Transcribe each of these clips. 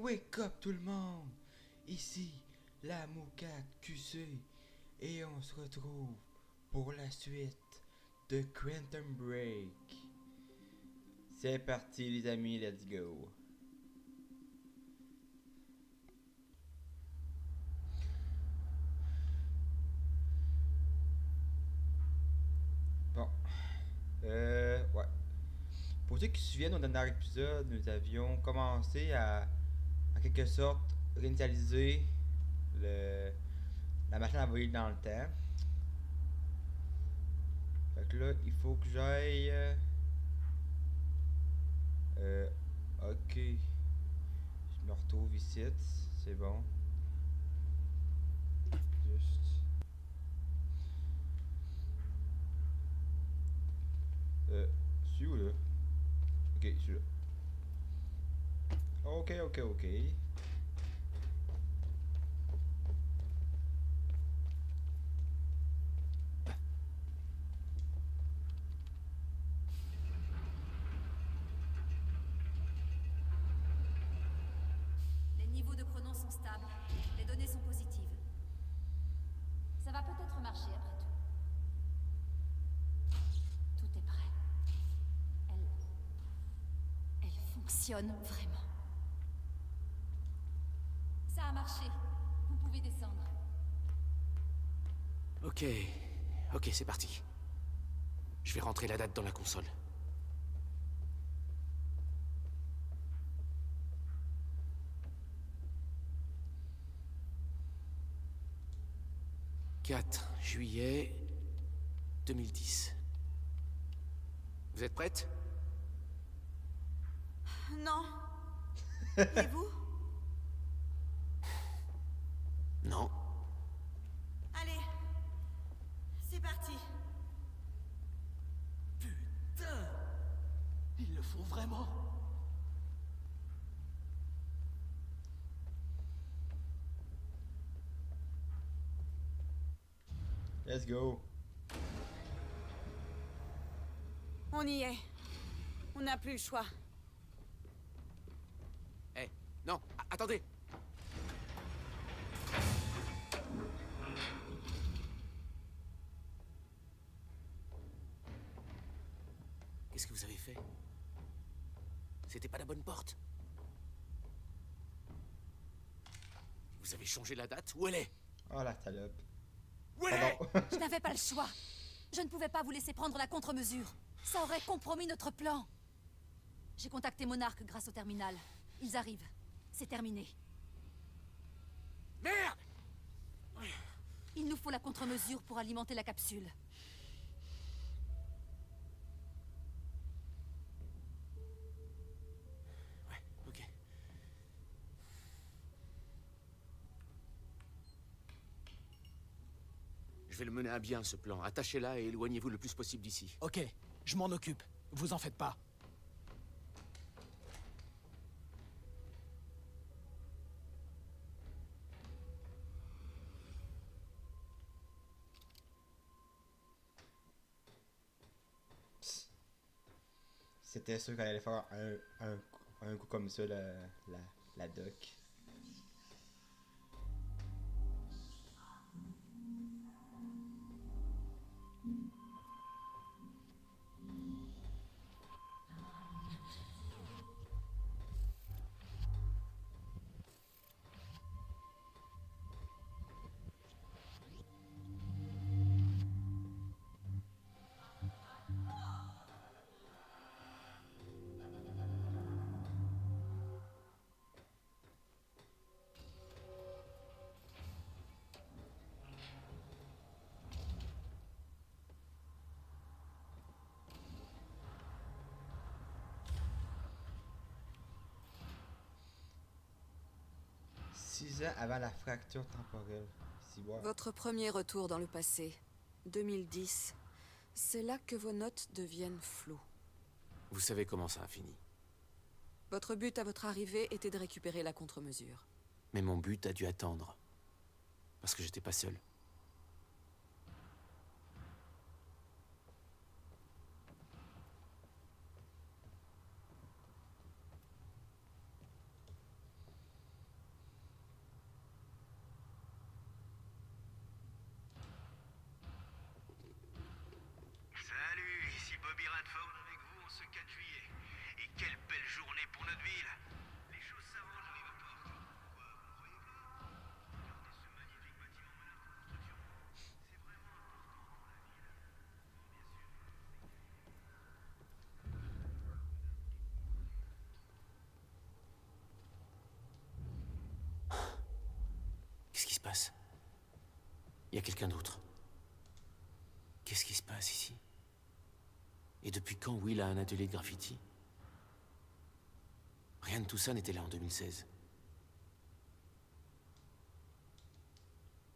Wake up tout le monde! Ici, la Moucade QC et on se retrouve pour la suite de Quantum Break. C'est parti les amis, let's go! Bon, ouais. Pour ceux qui se souviennent, au dernier épisode, nous avions commencé à, en quelque sorte, réinitialiser la machine à voyager dans le temps. Fait que là, il faut que j'aille. Ok. Je me retrouve ici, c'est bon. Juste. C'est où là? Ok, je suis là. Ok. Les niveaux de pronoms sont stables. Les données sont positives. Ça va peut-être marcher après tout. Tout est prêt. Elle fonctionne vraiment. Ça a marché. Vous pouvez descendre. Ok, c'est parti. Je vais rentrer la date dans la console. « 4 juillet 2010. Vous êtes prête? Non. Et vous? Non. Allez. C'est parti. Putain! Ils le font vraiment? Let's go. On y est. On n'a plus le choix. Eh, non, attendez! Qu'est-ce que vous avez fait? C'était pas la bonne porte. Vous avez changé la date? Où elle est? Oh la salope. Où elle est? Pardon. Je n'avais pas le choix. Je ne pouvais pas vous laisser prendre la contre-mesure. Ça aurait compromis notre plan. J'ai contacté Monarch grâce au terminal. Ils arrivent. C'est terminé. Merde! Il nous faut la contre-mesure pour alimenter la capsule. Ouais, ok. Je vais le mener à bien, ce plan. Attachez-la et éloignez-vous le plus possible d'ici. Ok, je m'en occupe. Vous en faites pas. C'était sûr qu'elle allait faire un coup comme ça, la doc. Six ans avant la fracture temporelle. Si, ouais. Votre premier retour dans le passé. 2010. C'est là que vos notes deviennent floues. Vous savez comment ça a fini. Votre but à votre arrivée était de récupérer la contre-mesure. Mais mon but a dû attendre. Parce que j'étais pas seul. passe? Il y a quelqu'un d'autre. Qu'est-ce qui se passe ici? Et depuis quand Will a un atelier de graffiti? Rien de tout ça n'était là en 2016.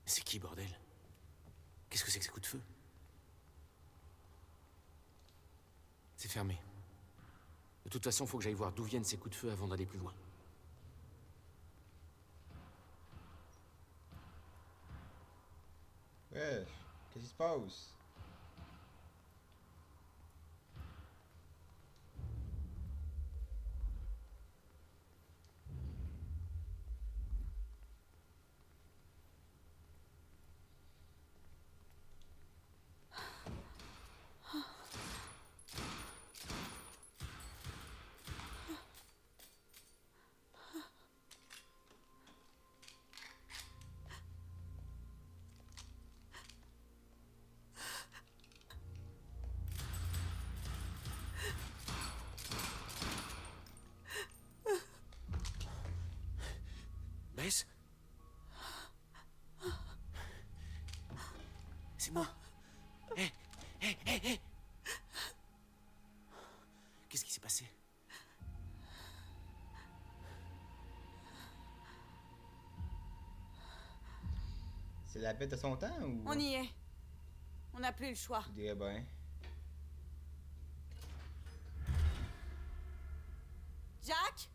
C'est qui, bordel? Qu'est-ce que c'est que ces coups de feu? C'est fermé. De toute façon, faut que j'aille voir d'où viennent ces coups de feu avant d'aller plus loin. Ouais, qu'est-ce qui se passe? Bess? C'est moi. Hé, hé, hé, hé! Qu'est-ce qui s'est passé? C'est la bête de son temps ou. On y est. On n'a plus le choix. Je dirais bien. Jack?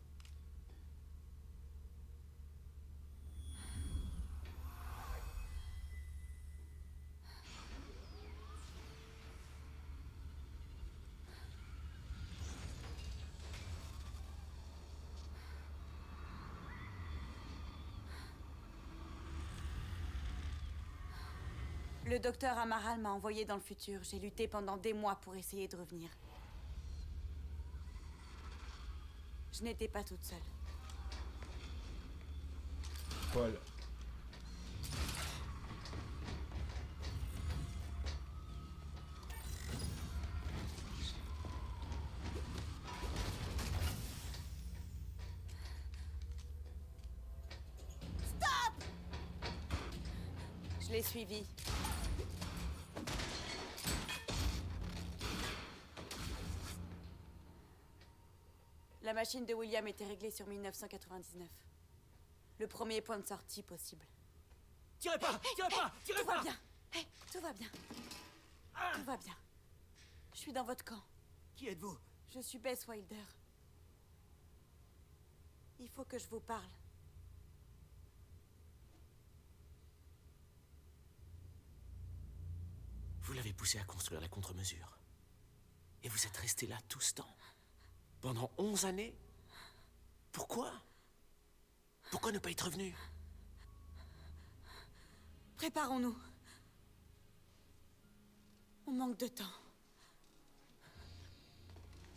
Le docteur Amaral m'a envoyé dans le futur. J'ai lutté pendant des mois pour essayer de revenir. Je n'étais pas toute seule. Paul. Je l'ai suivi. La machine de William était réglée sur 1999. Le premier point de sortie possible. Tirez pas! Tirez pas! Tirez Tout va pas! bien. Hey, tout va bien. Tout va bien. Je suis dans votre camp. Qui êtes-vous? Je suis Bess Wilder. Il faut que je vous parle. Vous l'avez poussé à construire la contre-mesure. Et vous êtes resté là tout ce temps. Pendant 11 années? Pourquoi? Pourquoi ne pas être revenu? Préparons-nous. On manque de temps.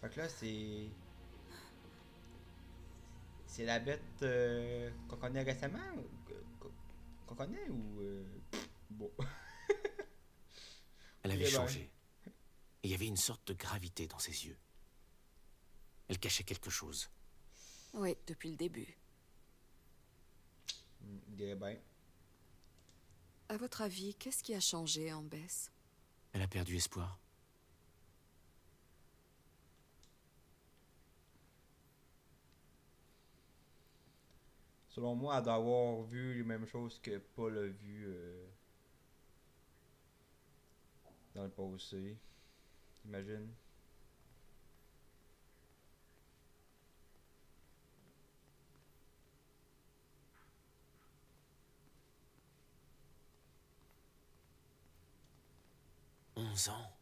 Fait que là, c'est. C'est la bête qu'on connaît récemment? Qu'on connaît ou. Bon. Elle avait Eh ben. changé. Et il y avait une sorte de gravité dans ses yeux. Elle cachait quelque chose. Oui, depuis le début. Je dirais bien. À votre avis, qu'est-ce qui a changé en Bess? Elle a perdu espoir. Selon moi, elle doit avoir vu les mêmes choses que Paul a vu dans le passé. Imagine. « 11 ans.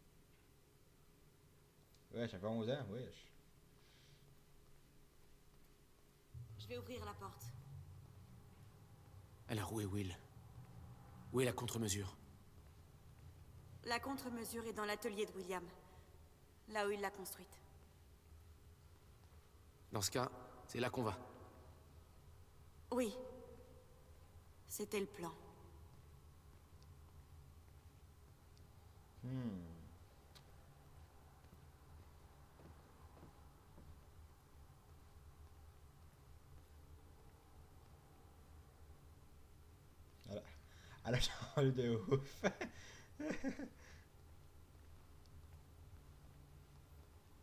Ouais, ça fait 11 ans, wesh. Je vais ouvrir la porte. Alors où est Will? Où est la contre-mesure? La contre-mesure est dans l'atelier de William. Là où il l'a construite. Dans ce cas, c'est là qu'on va. Oui. C'était le plan. Voilà. Elle a changé de ouf.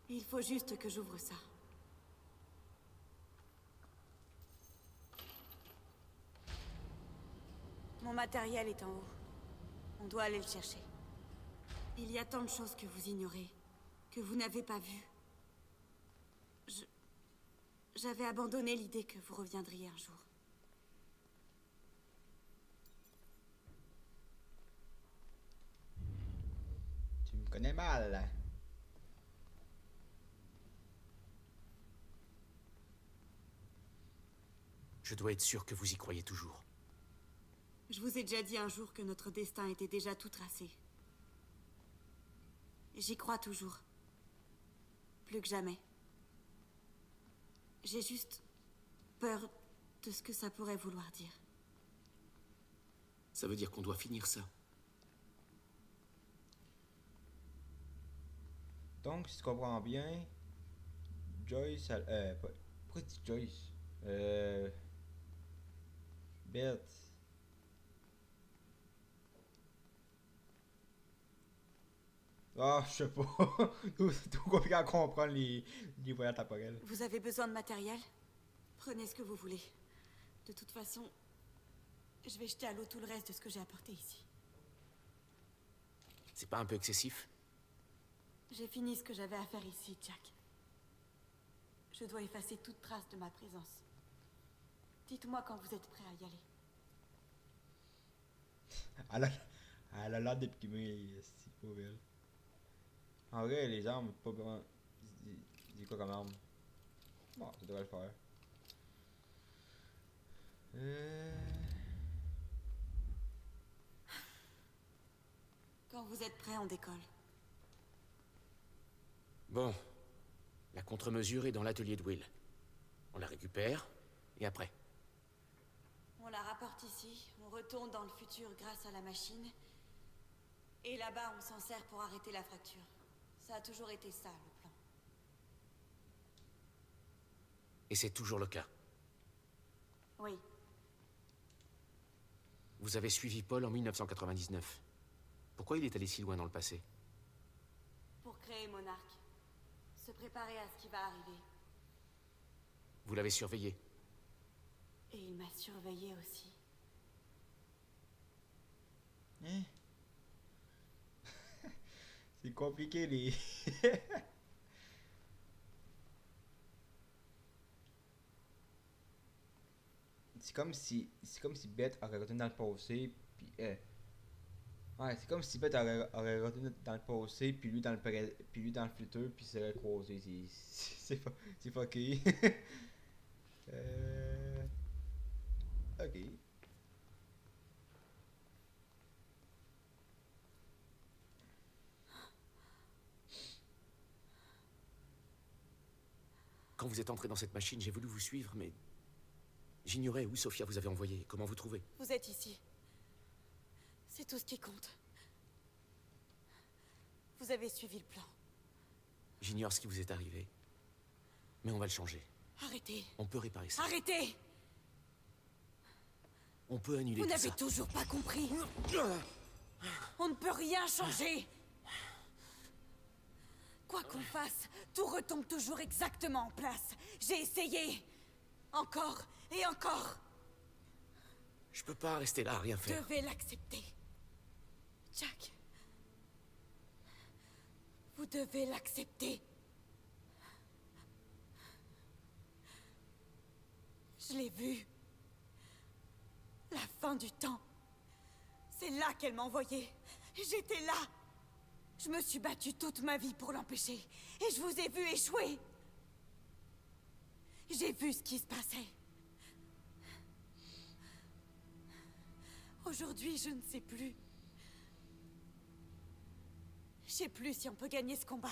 Il faut juste que j'ouvre ça. Mon matériel est en haut. On doit aller le chercher. Il y a tant de choses que vous ignorez, que vous n'avez pas vues. J'avais abandonné l'idée que vous reviendriez un jour. Tu me connais mal. Je dois être sûr que vous y croyez toujours. Je vous ai déjà dit un jour que notre destin était déjà tout tracé. J'y crois toujours. Plus que jamais. J'ai juste peur de ce que ça pourrait vouloir dire. Ça veut dire qu'on doit finir ça. Donc, si tu comprends bien, Joyce, pourquoi tu dis Joyce? Beth. Ah, je sais pas. C'est trop compliqué à comprendre les voyages temporels. Vous avez besoin de matériel? Prenez ce que vous voulez. De toute façon, je vais jeter à l'eau tout le reste de ce que j'ai apporté ici. C'est pas un peu excessif? J'ai fini ce que j'avais à faire ici, Jack. Je dois effacer toute trace de ma présence. Dites-moi quand vous êtes prêt à y aller. Elle a l'air déprimée, c'est pas belle. En vrai, les armes, pas vraiment. Dis quoi comme arme? Bon, ça devrait le faire. Quand vous êtes prêt, on décolle. Bon. La contre-mesure est dans l'atelier de Will. On la récupère, et après? On la rapporte ici, on retourne dans le futur grâce à la machine. Et là-bas, on s'en sert pour arrêter la fracture. Ça a toujours été ça, le plan. Et c'est toujours le cas. Oui. Vous avez suivi Paul en 1999. Pourquoi il est allé si loin dans le passé? Pour créer Monarque. Se préparer à ce qui va arriver. Vous l'avez surveillé. Et il m'a surveillé aussi. Hein? C'est compliqué les. C'est comme si Beth aurait retourné dans le passé puis ouais, c'est comme si Beth aurait retourné dans le passé puis lui dans puis lui dans le futur puis serait croisé. C'est fucké. Ok. Quand vous êtes entré dans cette machine, j'ai voulu vous suivre, mais j'ignorais où Sophia vous avait envoyé, comment vous trouvez. Vous êtes ici. C'est tout ce qui compte. Vous avez suivi le plan. J'ignore ce qui vous est arrivé, mais on va le changer. Arrêtez. On peut réparer ça. Arrêtez! On peut annuler Vous tout n'avez ça. toujours pas compris. On ne peut rien changer. Quoi qu'on fasse, tout retombe toujours exactement en place. J'ai essayé. Encore et encore. Je peux pas rester là à rien Vous faire. devez l'accepter. Jack. Vous devez l'accepter. Je l'ai vu. La fin du temps. C'est là qu'elle m'a envoyé. J'étais là. Je me suis battue toute ma vie pour l'empêcher. Et je vous ai vu échouer. J'ai vu ce qui se passait. Aujourd'hui, je ne sais plus. Je sais plus si on peut gagner ce combat.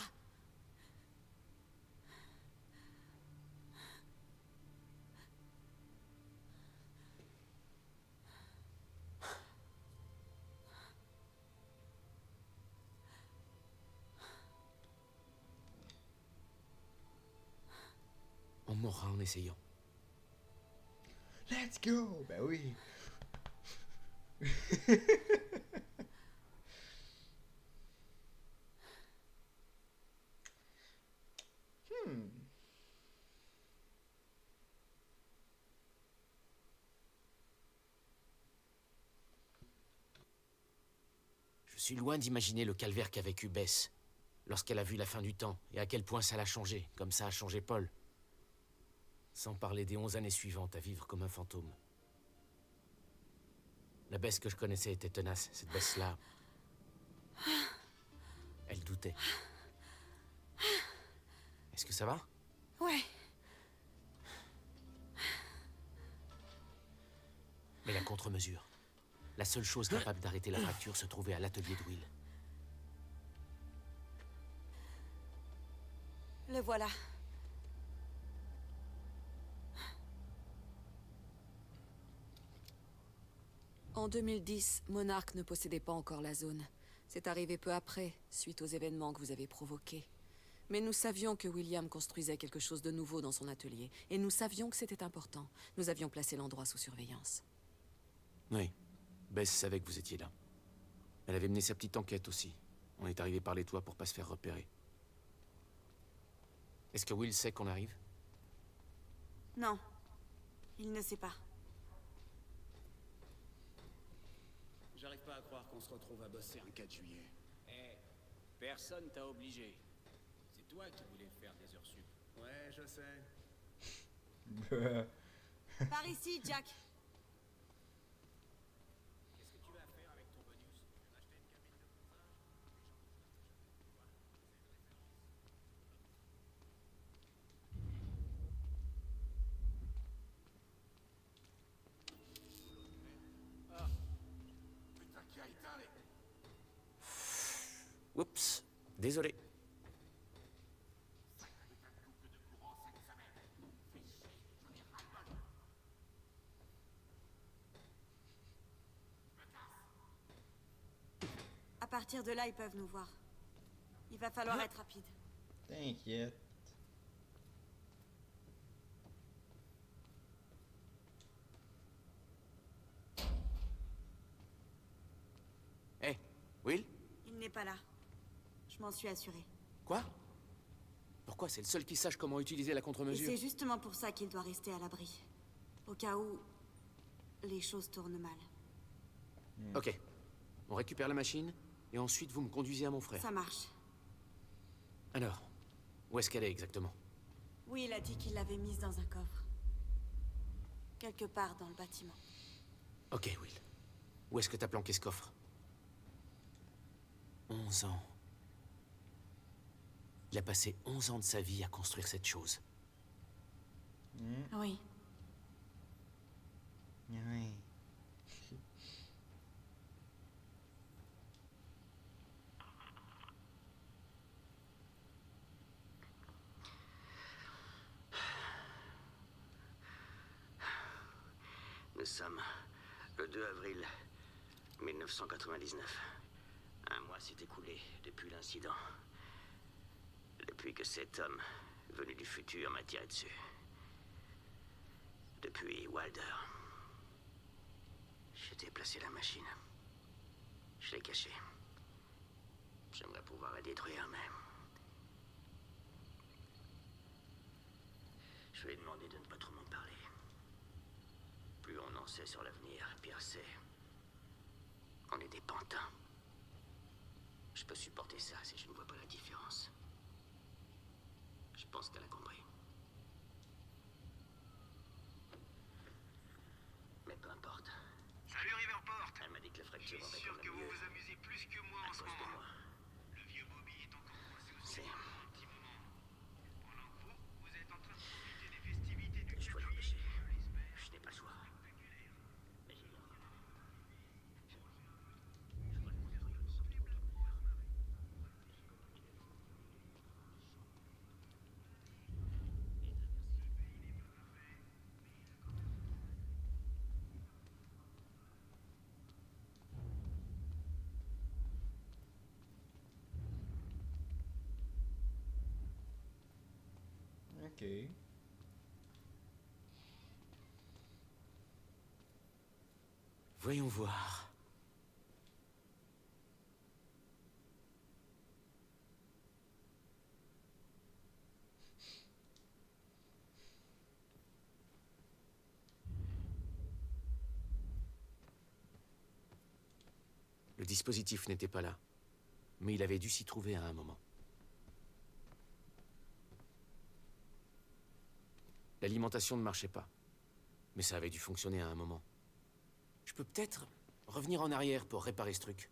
On mourra en essayant. Let's go! Ben oui! Hmm. Je suis loin d'imaginer le calvaire qu'a vécu Bess lorsqu'elle a vu la fin du temps et à quel point ça l'a changé, comme ça a changé Paul. Sans parler des 11 années suivantes à vivre comme un fantôme. La Bess que je connaissais était tenace, cette Bess-là. Elle doutait. Est-ce que ça va? Ouais. Mais la contre-mesure. La seule chose capable d'arrêter la fracture se trouvait à l'atelier de Will. Le voilà. En 2010, Monarch ne possédait pas encore la zone. C'est arrivé peu après, suite aux événements que vous avez provoqués. Mais nous savions que William construisait quelque chose de nouveau dans son atelier. Et nous savions que c'était important. Nous avions placé l'endroit sous surveillance. Oui. Bess savait que vous étiez là. Elle avait mené sa petite enquête aussi. On est arrivé par les toits pour pas se faire repérer. Est-ce que Will sait qu'on arrive? Non. Il ne sait pas. J'arrive pas à croire qu'on se retrouve à bosser un 4 juillet. Eh, personne t'a obligé. C'est toi qui voulais faire des heures sup. Ouais, je sais. Par ici, Jack. Qu'est-ce que tu vas faire avec ton bonus? Tu veux m'acheter une cabine de bronzage? Ah. Putain, qui a éteint les... Oups. Désolé. À partir de là, ils peuvent nous voir. Il va falloir être rapide. T'inquiète. Hé, Will? Il n'est pas là. Je m'en suis assurée. Quoi? Pourquoi? C'est le seul qui sache comment utiliser la Et contre-mesure. c'est justement pour ça qu'il doit rester à l'abri. Au cas où les choses tournent mal. Ok. On récupère la machine, et ensuite vous me conduisez à mon frère. Ça marche. Alors, où est-ce qu'elle est exactement? Oui, il a dit qu'il l'avait mise dans un coffre. Quelque part dans le bâtiment. Ok, Will. Où est-ce que t'as planqué ce coffre? 11 ans. Il a passé 11 ans de sa vie à construire cette chose. Oui. Oui. Nous sommes le 2 avril 1999. Un mois s'est écoulé depuis l'incident. Depuis que cet homme venu du futur m'a tiré dessus. Depuis Wilder. J'ai déplacé la machine. Je l'ai cachée. J'aimerais pouvoir la détruire, mais... Je lui ai demandé de ne pas trop m'en parler. Plus on en sait sur l'avenir, pire c'est. On est des pantins. Je peux supporter ça si je ne vois pas la différence. Je pense qu'elle a compris. Mais peu importe. Salut Riverport. Elle m'a dit que la Je fracture suis aurait sûr quand que même vous mieux vous amusez plus que moi à en ce cause de moment. moi. Le vieux Bobby est encore coincé au C'est... studio pour un petit moment. Pendant que vous êtes en train de profiter des festivités du Je dois 4 l'empêcher. juillet. Je n'ai pas le choix. Mais j'ai... Ok. Voyons voir. dispositif n'était pas là. Mais il avait dû s'y trouver à un moment. L'alimentation ne marchait pas. Mais ça avait dû fonctionner à un moment. Je peux peut-être revenir en arrière pour réparer ce truc.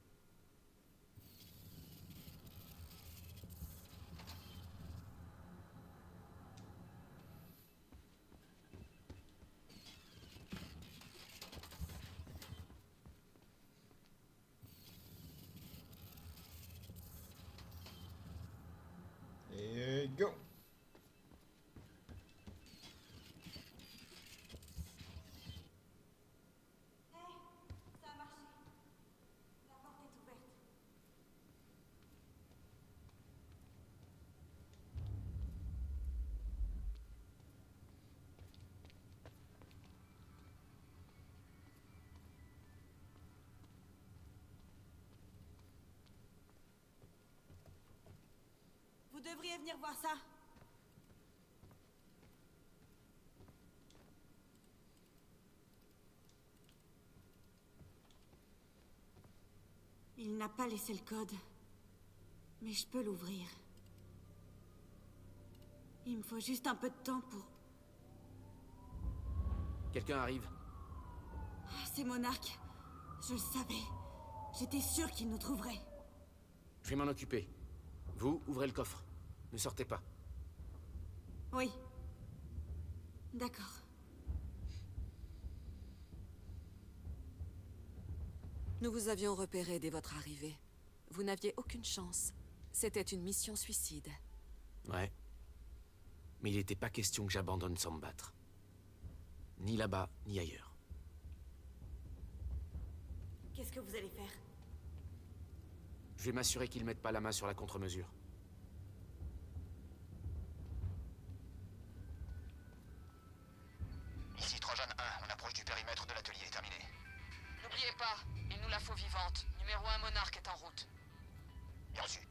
Et go! Ça a marché. La porte est ouverte. Vous devriez venir voir ça. Il n'a pas laissé le code. Mais je peux l'ouvrir. Il me faut juste un peu de temps pour... Quelqu'un arrive. Ah, c'est Monarque. Je le savais. J'étais sûre qu'il nous trouverait. Je vais m'en occuper. Vous, ouvrez le coffre. Ne sortez pas. Oui. D'accord. Nous vous avions repéré dès votre arrivée. Vous n'aviez aucune chance. C'était une mission suicide. Ouais. Mais il n'était pas question que j'abandonne sans me battre. Ni là-bas, ni ailleurs. Qu'est-ce que vous allez faire? Je vais m'assurer qu'ils mettent pas la main sur la contre-mesure. Ici Trojan 1, on approche du périmètre de l'atelier, terminé. N'oubliez pas, il nous la faut vivante. Numéro 1 Monarque est en route. Bien reçu.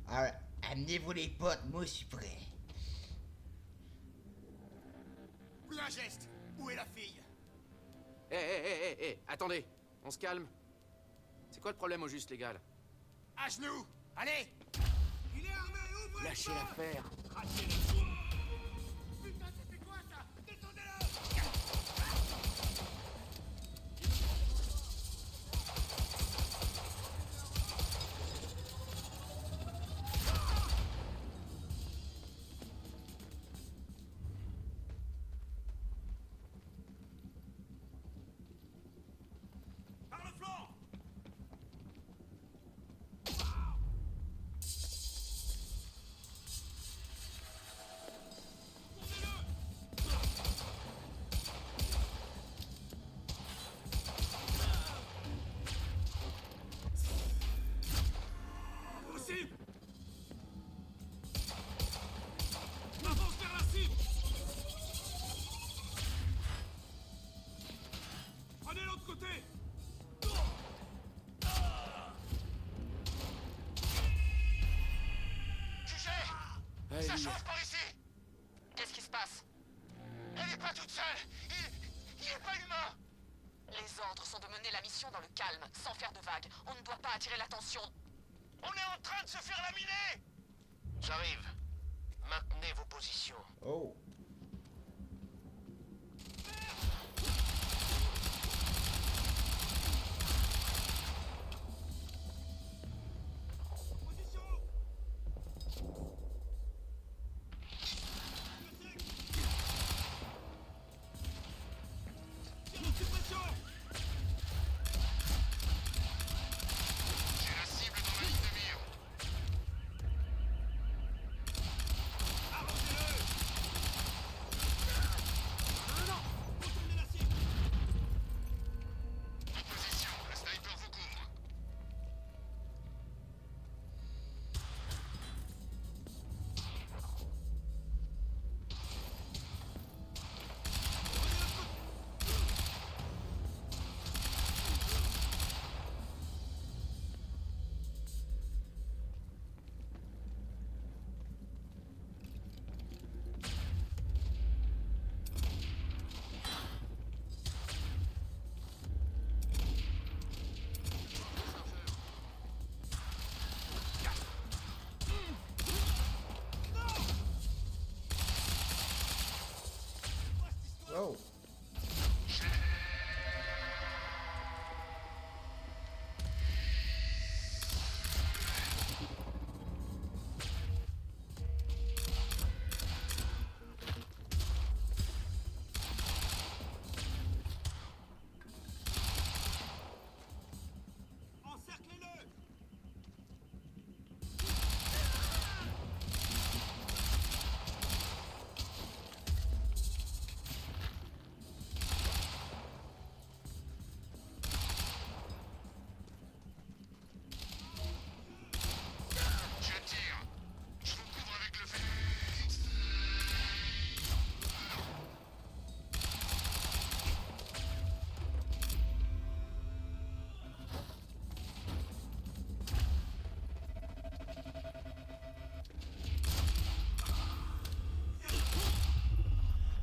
Alors, amenez-vous les potes, moi je suis prêt. Plus un geste. Où est la fille? Attendez, on se calme. C'est quoi le problème au juste, les gars, là? À genoux. Allez. Il est armé, ouvrez. Lâchez l'affaire. Putain, c'était quoi ça? Descendez-le. Par le flanc. Possible. Avance vers la cible. Prenez l'autre côté. Jugez. Allez, Ça chauffe par ici. Qu'est-ce qui se passe? Elle n'est pas toute seule. Il est pas humain. Les ordres sont de mener la mission dans le calme, sans faire de vagues. On ne doit pas attirer l'attention. On est en train de se faire laminer. J'arrive. Maintenez vos positions. Oh! J'ai la cible dans ma ligne de mire. Arrêtez-le.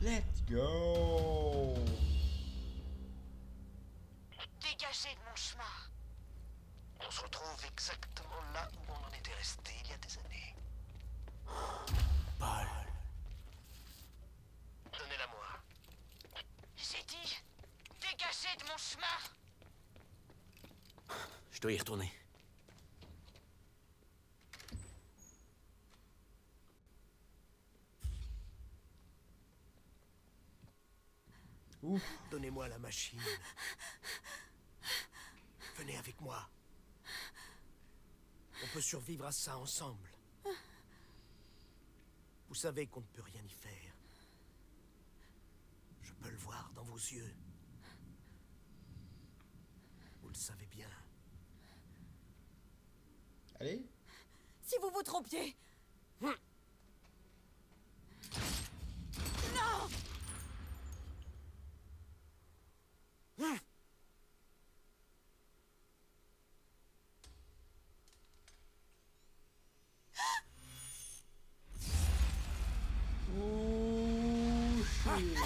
Let's go! Dégagez de mon chemin. On se retrouve exactement là où on en était resté il y a des années. Paul. Donnez-la moi. J'ai dit, dégagez de mon chemin. Je dois y retourner. Ouf. Donnez-moi la machine. Venez avec moi. On peut survivre à ça ensemble. Vous savez qu'on ne peut rien y faire. Je peux le voir dans vos yeux. Vous le savez bien. Allez. Si vous vous trompiez. Non! Ouh, shit.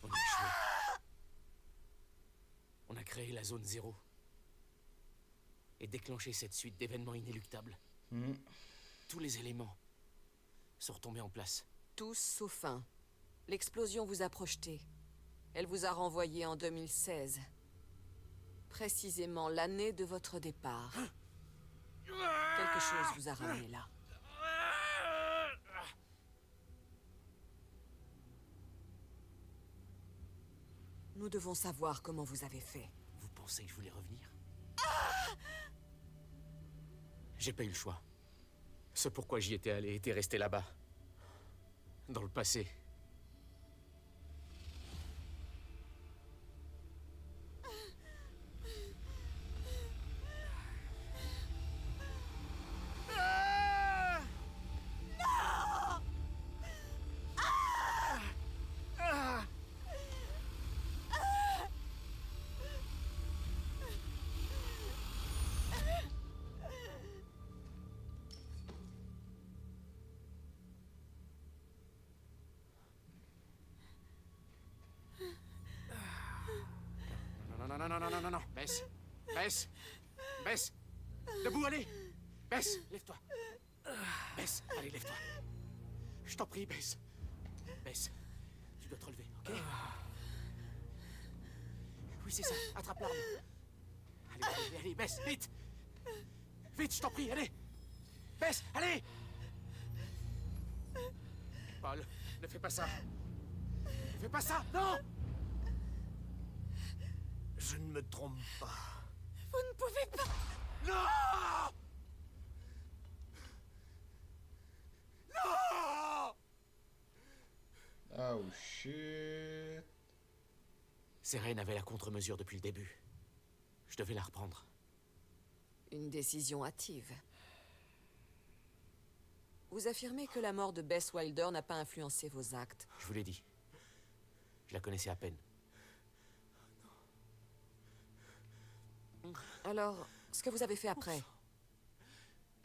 On a échoué. On a créé la zone 0. Et déclenché cette suite d'événements inéluctables. Tous les éléments sont retombés en place. Tous sauf un. L'explosion vous a projeté. Elle vous a renvoyé en 2016. Précisément l'année de votre départ. Quelque chose vous a ramené là. Nous devons savoir comment vous avez fait. Vous pensez que je voulais revenir? J'ai pas eu le choix. Ce pourquoi j'y étais allé était resté là-bas. Dans le passé. Non. Baisse. Baisse. Baisse. Debout, allez. Baisse. Lève-toi. Baisse. Allez, lève-toi. Je t'en prie, baisse. Baisse. Tu dois te relever, ok? Oui, c'est ça. Attrape l'arme. Allez, baisse. Vite. Vite, je t'en prie, allez. Baisse. Allez. Paul, ne fais pas ça. Ne fais pas ça. Non. Je ne me trompe pas. Vous ne pouvez pas. Non! Non! Oh shit. Seren avait la contre-mesure depuis le début. Je devais la reprendre. Une décision hâtive. Vous affirmez que la mort de Bess Wilder n'a pas influencé vos actes. Je vous l'ai dit. Je la connaissais à peine. Alors, ce que vous avez fait après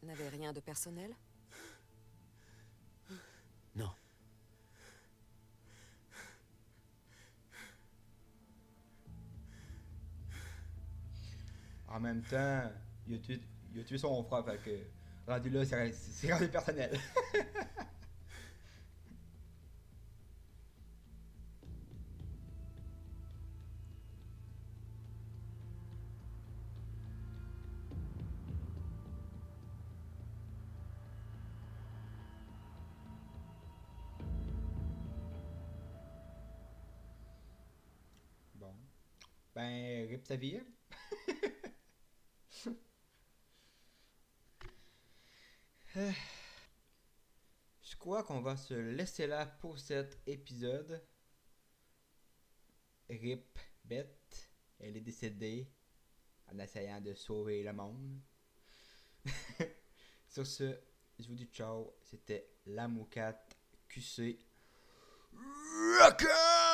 n'avait rien de personnel? Non. En même temps, il a tué son frère, fait que rendu là, c'est rendu personnel. Bon. Ben, rip sa vie. Je crois qu'on va se laisser là pour cet épisode. Rip Beth, elle est décédée en essayant de sauver le monde. Sur ce, je vous dis ciao. C'était la Moucate QC. Rocker!